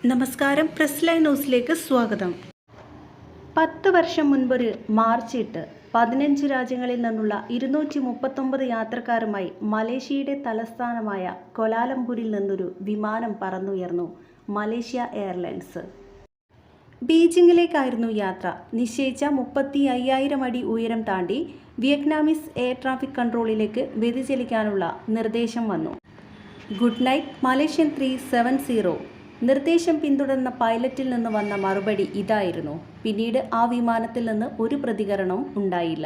നമസ്കാരം, press line ന്യൂസിലേക്ക് സ്വാഗതം. 10 വർഷം മുൻപൊരു മാർച്ച് 8 15 രാജ്യങ്ങളിൽ നിന്നുള്ള 239 യാത്രക്കാരുമായി മലേഷ്യയുടെ തലസ്ഥാനമായ ക്വാലാലംപൂരിൽ നിന്നൊരു വിമാനം പറന്നുയർന്നു മലേഷ്യ എയർലൈൻസ്. ബീജിംഗിലേക്കായിരുന്നു യാത്ര. നിശ്ചയിച്ച 35,000 അടി ഉയരം താണ്ടി വിയറ്റ്നാമീസ് എയർ ട്രാഫിക് കൺട്രോളിലേക്ക് വ്യതിചലിക്കാനുള്ള നിർദ്ദേശം വന്നു. ഗുഡ് നൈറ്റ് മലേഷ്യൻ 370 നിർദ്ദേശം പിന്തുടർന്ന പൈലറ്റിൽ നിന്ന് വന്ന മറുപടി ഇതായിരുന്നു. പിന്നീട് ആ വിമാനത്തിൽ നിന്ന് ഒരു പ്രതികരണവും ഉണ്ടായില്ല.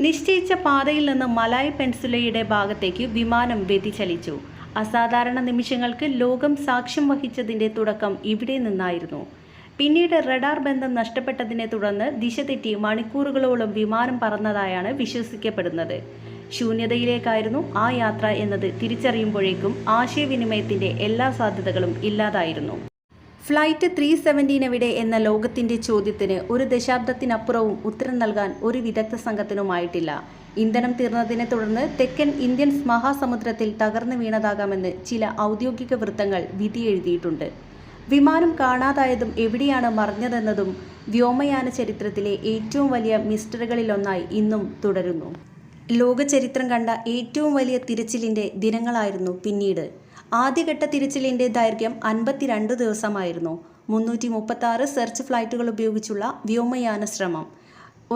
നിശ്ചയിച്ച പാതയിൽ നിന്ന് മലായ് പെൻസുലയുടെ ഭാഗത്തേക്ക് വിമാനം വ്യതിചലിച്ചു. അസാധാരണ നിമിഷങ്ങൾക്ക് ലോകം സാക്ഷ്യം വഹിച്ചതിൻ്റെ തുടക്കം ഇവിടെ നിന്നായിരുന്നു. പിന്നീട് റഡാർ ബന്ധം നഷ്ടപ്പെട്ടതിനെ തുടർന്ന് ദിശ തെറ്റി മണിക്കൂറുകളോളം വിമാനം പറന്നതായാണ് വിശ്വസിക്കപ്പെടുന്നത്. ശൂന്യതയിലേക്കായിരുന്നു ആ യാത്ര എന്നത് തിരിച്ചറിയുമ്പോഴേക്കും ആശയവിനിമയത്തിൻ്റെ എല്ലാ സാധ്യതകളും ഇല്ലാതായിരുന്നു. ഫ്ലൈറ്റ് 317 എവിടെ എന്ന ലോകത്തിൻ്റെ ചോദ്യത്തിന് ഒരു ദശാബ്ദത്തിനപ്പുറവും ഉത്തരം നൽകാൻ ഒരു വിദഗ്ധ സംഘത്തിനുമായിട്ടില്ല. ഇന്ധനം തീർന്നതിനെ തുടർന്ന് തെക്കൻ ഇന്ത്യൻ മഹാസമുദ്രത്തിൽ തകർന്നു വീണതാകാമെന്ന് ചില ഔദ്യോഗിക വൃത്തങ്ങൾ വിധിയെഴുതിയിട്ടുണ്ട്. വിമാനം കാണാതായതും എവിടെയാണ് മറിഞ്ഞതെന്നതും വ്യോമയാന ചരിത്രത്തിലെ ഏറ്റവും വലിയ മിസ്റ്ററികളിലൊന്നായി ഇന്നും തുടരുന്നു. ലോക ചരിത്രം കണ്ട ഏറ്റവും വലിയ തിരച്ചിലിൻ്റെ ദിനങ്ങളായിരുന്നു പിന്നീട്. ആദ്യഘട്ട തിരച്ചിലിൻ്റെ ദൈർഘ്യം 52 ദിവസമായിരുന്നു. 336 സെർച്ച് ഫ്ലൈറ്റുകൾ ഉപയോഗിച്ചുള്ള വ്യോമയാന ശ്രമം.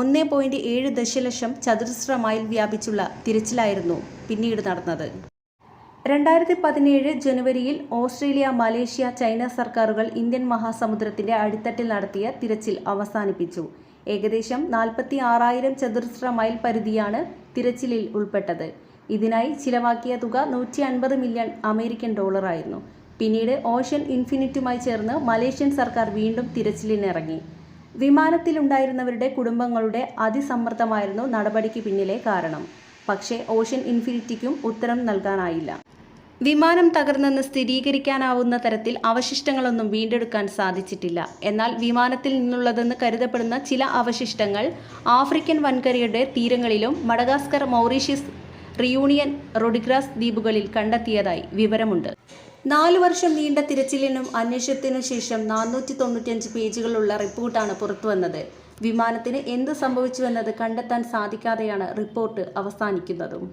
1.7 ദശലക്ഷം ചതുരശ്ര മൈൽ വ്യാപിച്ചുള്ള തിരച്ചിലായിരുന്നു പിന്നീട് നടന്നത്. 2017 ജനുവരിയിൽ ഓസ്ട്രേലിയ, മലേഷ്യ, ചൈന സർക്കാരുകൾ ഇന്ത്യൻ മഹാസമുദ്രത്തിൻ്റെ അടിത്തട്ടിൽ നടത്തിയ തിരച്ചിൽ അവസാനിപ്പിച്ചു. ഏകദേശം 46,000 ചതുരശ്ര മൈൽ പരിധിയാണ് തിരച്ചിലിൽ ഉൾപ്പെട്ടത്. ഇതിനായി ചിലവാക്കിയ തുക $150 മില്യൺ അമേരിക്കൻ ഡോളറായിരുന്നു. പിന്നീട് ഓഷ്യൻ ഇൻഫിനിറ്റുമായി ചേർന്ന് മലേഷ്യൻ സർക്കാർ വീണ്ടും തിരച്ചിലിനിറങ്ങി. വിമാനത്തിലുണ്ടായിരുന്നവരുടെ കുടുംബങ്ങളുടെ അതിസമ്മർദ്ദമായിരുന്നു നടപടിക്ക് പിന്നിലെ കാരണം. പക്ഷേ ഓഷ്യൻ ഇൻഫിനിറ്റിക്കും ഉത്തരം നൽകാനായില്ല. വിമാനം തകർന്നെന്ന് സ്ഥിരീകരിക്കാനാവുന്ന തരത്തിൽ അവശിഷ്ടങ്ങളൊന്നും വീണ്ടെടുക്കാൻ സാധിച്ചിട്ടില്ല. എന്നാൽ വിമാനത്തിൽ നിന്നുള്ളതെന്ന് കരുതപ്പെടുന്ന ചില അവശിഷ്ടങ്ങൾ ആഫ്രിക്കൻ വൻകരയുടെ തീരങ്ങളിലും മഡഗാസ്കർ, മൗറീഷ്യസ്, റിയൂണിയൻ, റോഡ്രിഗസ് ദ്വീപുകളിൽ കണ്ടെത്തിയതായി വിവരമുണ്ട്. 4 വർഷം നീണ്ട തിരച്ചിലിനും അന്വേഷണത്തിനു ശേഷം 495 പേജുകളുള്ള റിപ്പോർട്ടാണ് പുറത്തുവന്നത്. വിമാനത്തിന് എന്ത് സംഭവിച്ചുവെന്നത് കണ്ടെത്താൻ സാധിക്കാതെയാണ് റിപ്പോർട്ട് അവസാനിക്കുന്നതും.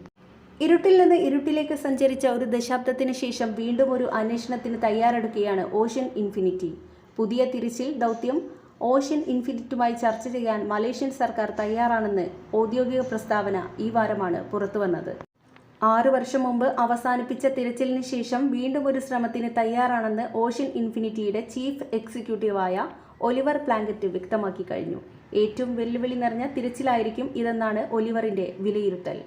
ഇരുട്ടിൽ നിന്ന് ഇരുട്ടിലേക്ക് സഞ്ചരിച്ച ഒരു ദശാബ്ദത്തിന് ശേഷം വീണ്ടും ഒരു അന്വേഷണത്തിന് തയ്യാറെടുക്കുകയാണ് ഓഷ്യൻ ഇൻഫിനിറ്റി. പുതിയ തിരച്ചിൽ ദൗത്യം ഓഷ്യൻ ഇൻഫിനിറ്റുമായി ചർച്ച ചെയ്യാൻ മലേഷ്യൻ സർക്കാർ തയ്യാറാണെന്ന് ഔദ്യോഗിക പ്രസ്താവന ഈ വാരമാണ് പുറത്തുവന്നത്. 6 വർഷം മുമ്പ് അവസാനിപ്പിച്ച തിരച്ചിലിന് ശേഷം വീണ്ടും ഒരു ശ്രമത്തിന് തയ്യാറാണെന്ന് ഓഷ്യൻ ഇൻഫിനിറ്റിയുടെ ചീഫ് എക്സിക്യൂട്ടീവായ ഒലിവർ പ്ലാങ്കറ്റ് വ്യക്തമാക്കി കഴിഞ്ഞു. ഏറ്റവും വെല്ലുവിളി നിറഞ്ഞ തിരച്ചിലായിരിക്കും ഇതെന്നാണ് ഒലിവറിൻ്റെ വിലയിരുത്തൽ.